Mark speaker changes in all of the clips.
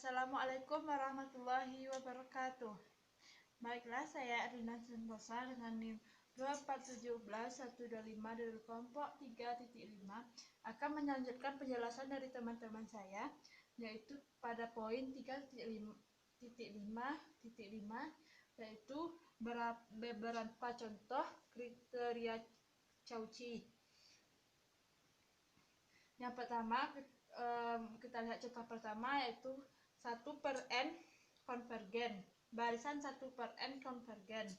Speaker 1: Assalamualaikum warahmatullahi wabarakatuh. Baiklah, saya Adina Sentosa dengan NIM 2471125 dari kelompok 3.5 akan melanjutkan penjelasan dari teman-teman saya, yaitu pada poin 3.5.5 yaitu beberapa contoh kriteria Cauchy. Yang pertama, kita lihat contoh pertama, yaitu 1/n konvergen, barisan 1/n konvergen.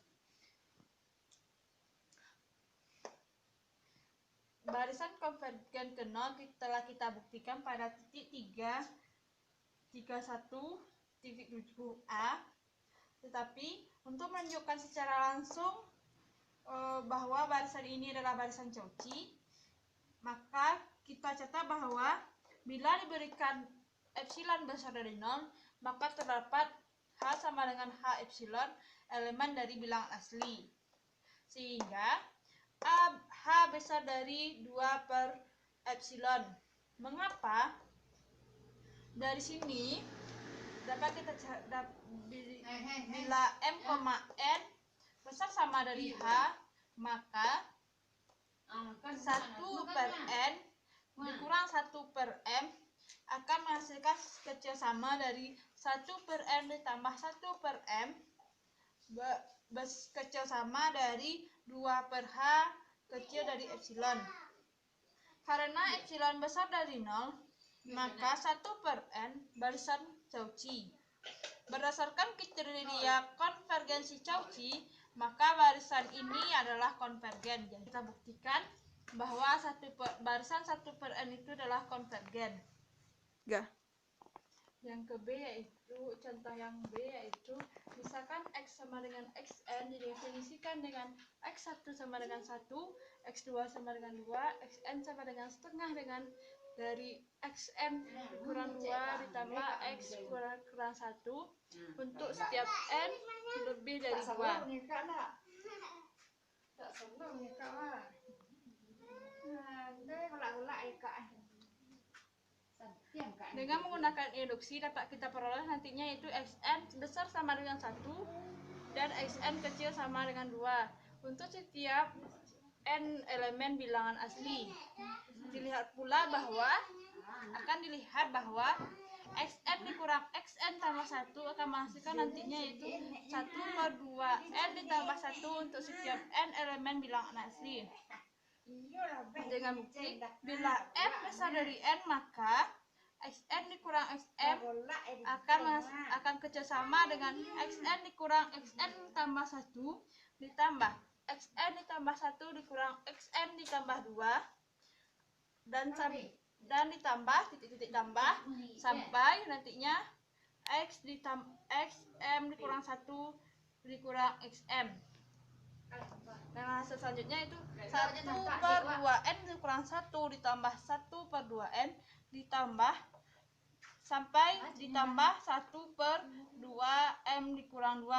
Speaker 1: Barisan konvergen ke 0 telah kita buktikan pada titik 3.31.7a. Tetapi untuk menunjukkan secara langsung bahwa barisan ini adalah barisan Cauchy, maka kita catat bahwa bila diberikan epsilon besar dari 0, maka terdapat H sama dengan H epsilon elemen dari bilangan asli. Sehingga H besar dari 2/epsilon. Mengapa? Dari sini dapat kita bila M, N besar sama dari H, maka 1/n dikurang 1/m akan menghasilkan kecil sama dari 1/n ditambah 1/m kecil sama dari 2/h kecil dari epsilon. Karena epsilon besar dari 0, maka 1/n barisan Cauchy. Berdasarkan kriteria konvergensi Cauchy, maka barisan ini adalah konvergen. Jadi kita buktikan bahwa barisan 1/n itu adalah konvergen. Yang ke B, yaitu contoh yang B, yaitu misalkan X sama dengan Xn didefinisikan dengan X1 sama dengan 1, X2 sama dengan 2, Xn sama dengan setengah dengan dari Xn kurang 2 ditambah X kurang 1 untuk setiap N lebih dari 2. Dengan menggunakan induksi dapat kita peroleh nantinya, yaitu Xn besar sama dengan 1 dan Xn kecil sama dengan 2 untuk setiap N elemen bilangan asli. Dilihat pula bahwa Xn dikurang Xn tambah 1 akan menghasilkan nantinya, yaitu 1/2n ditambah 1 untuk setiap N elemen bilangan asli. Dengan bukti, bila M besar dari N, maka Xn dikurang Xm akan kecil sama dengan Xn dikurang Xn tambah 1 ditambah Xn ditambah 1 dikurang Xn ditambah 2 dan ditambah titik-titik tambah sampai nantinya Xm dikurang 1 dikurang Xm. Nah, hasil selanjutnya itu 1/2n dikurang 1 ditambah 1/2n ditambah sampai ditambah 1/2m dikurang 2.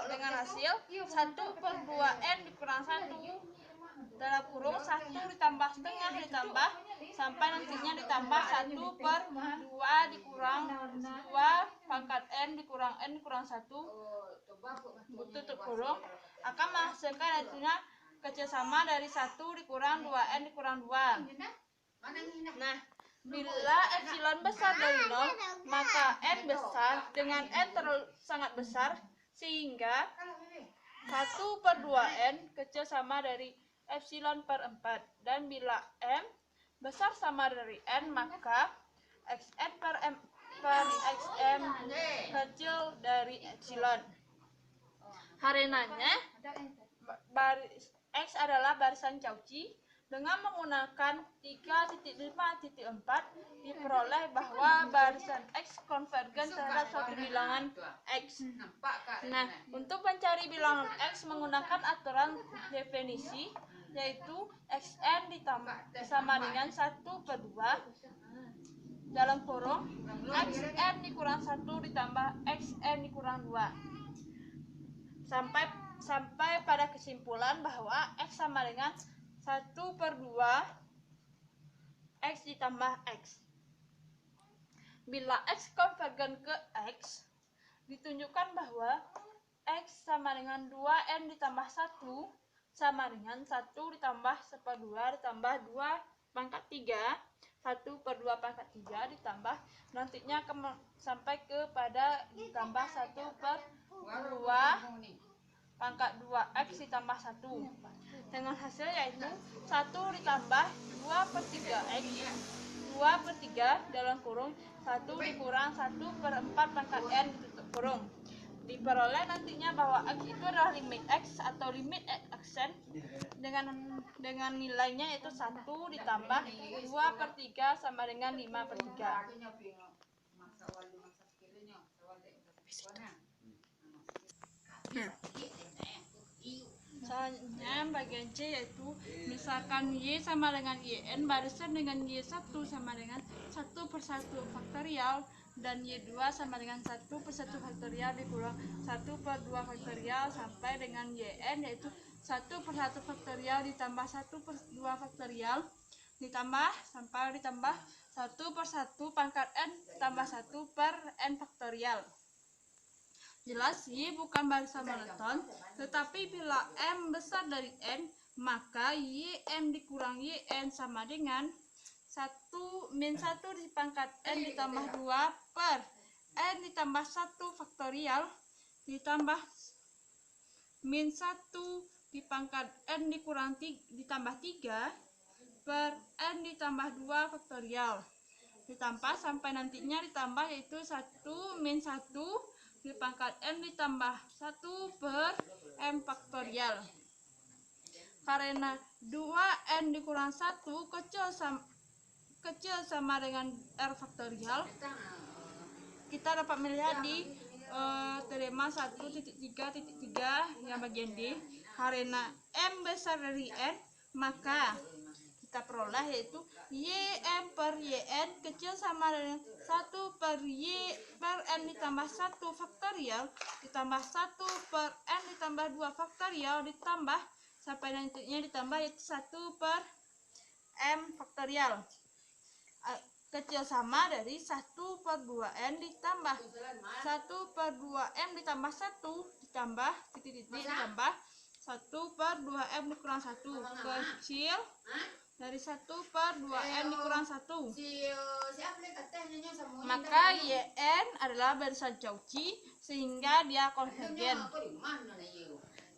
Speaker 1: Dengan hasil 1/2n dikurang 1 dalam kurung 1 ditambah setengah ditambah sampai nantinya ditambah 1/2 dikurang 2 pangkat n dikurang 1 tutup kurung akan menghasilkan nantinya kecil sama dari 1 dikurang 2n dikurang 2. Nah, bila epsilon besar dari 0, maka n besar dengan n sangat besar, sehingga 1/2n kecil sama dari epsilon per 4. Dan bila m besar sama dari n, maka xn per xm kecil dari epsilon. Karenanya X adalah barisan Cauchy. Dengan menggunakan 3.5.4 diperoleh bahwa barisan X konvergen terhadap suatu bilangan X. Nah, untuk mencari bilangan X menggunakan aturan definisi, yaitu Xn sama dengan 1/2 dalam kurung Xn dikurang 1 ditambah Xn dikurang 2 sampai pada kesimpulan bahwa X sama dengan 1/2 X ditambah X. Bila X konvergen ke X, ditunjukkan bahwa X sama dengan 2N ditambah 1 sama dengan 1 ditambah 1/2 ditambah 2 pangkat 3, 1 per 2 pangkat 3 ditambah nantinya sampai kepada ditambah 1 per 2 pangkat 2X ditambah 1 dengan hasil yaitu 1 ditambah 2 per 3X 2 per 3 dalam kurung 1 dikurang 1 per 4 pangkat N ditutup kurung. Diperoleh nantinya bahwa X itu adalah limit X atau limit Xn dengan nilainya yaitu 1 ditambah 2 per 3 sama dengan 5 per 3. Selanjutnya bagian C yaitu misalkan Y sama dengan YN barisan dengan Y1 sama dengan 1 per 1 faktorial dan Y2 sama dengan 1 per 1 faktorial dikurang 1 per 2 faktorial sampai dengan YN yaitu 1 per 1 faktorial ditambah 1 per 2 faktorial ditambah 1 per 1 pangkat N tambah 1 per N faktorial. Jelas Y bukan barisan monoton, tetapi bila M besar dari N, maka YM dikurang YN sama dengan 1 min 1 di pangkat N ditambah 2 per N ditambah 1 faktorial ditambah min 1 di pangkat N dikurang ditambah 3 per N ditambah 2 faktorial ditambah sampai nantinya ditambah yaitu 1 min 1 di pangkat N ditambah 1 per M faktorial. Karena 2N dikurang 1 kecil sama dengan R faktorial, kita dapat melihat di teorema 1.3.3 yang bagian D. Karena M besar dari N, maka kita peroleh yaitu YM per YN kecil sama dengan 1 per Y per N ditambah 1 faktorial ditambah 1 per N ditambah 2 faktorial ditambah sampai nantinya ditambah yaitu 1 per M faktorial kecil sama dari 1 per 2N ditambah 1 per 2M ditambah 1 ditambah titik-titik ditambah 1 per 2M dikurang 1 kecil dari 1 per 2N dikurang 1. Maka YN adalah barisan Cauchy sehingga dia konvergen.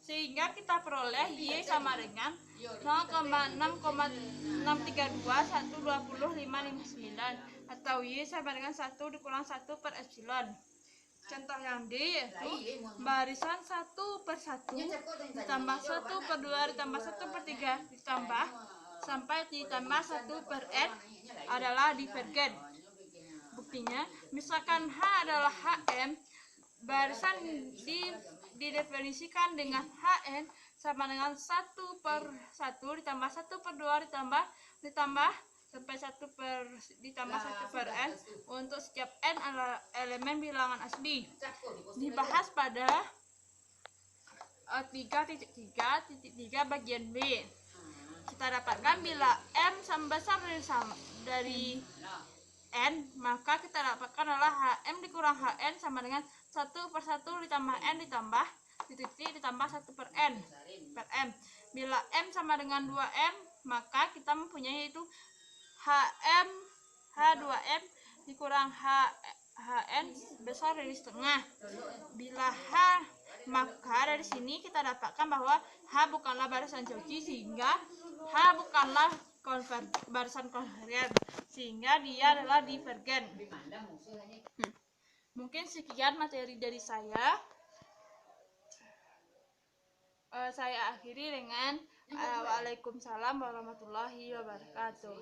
Speaker 1: Sehingga kita peroleh Y sama dengan 0,6,632,120,559 atau Y sama dengan 1 dikurang 1 per epsilon. Contoh yang D yaitu barisan 1 per 1 ditambah 1 per 2 ditambah 1 per 3 ditambah sampai ditambah 1 per N adalah divergen. Buktinya, misalkan H adalah HM, barisan didefinisikan dengan HN sama dengan 1 per 1 ditambah 1 per 2 ditambah sampai 1 per ditambah 1 per N untuk setiap N adalah elemen bilangan asli. Dibahas pada 3.3.3 bagian B. Kita dapatkan bila M sama besar dari N, maka kita dapatkan adalah HM dikurang HN sama dengan 1 per 1 ditambah N ditambah titik ditambah 1 per N per M. Bila M sama dengan 2M, maka kita mempunyai itu HM H2M dikurang HN besar dari setengah. Bila H, maka dari sini kita dapatkan bahwa H bukanlah barisan Cauchy sehingga H bukanlah barisan konvergen sehingga dia adalah divergen. Mungkin sekian materi dari saya. Saya akhiri dengan Waalaikumsalam warahmatullahi wabarakatuh.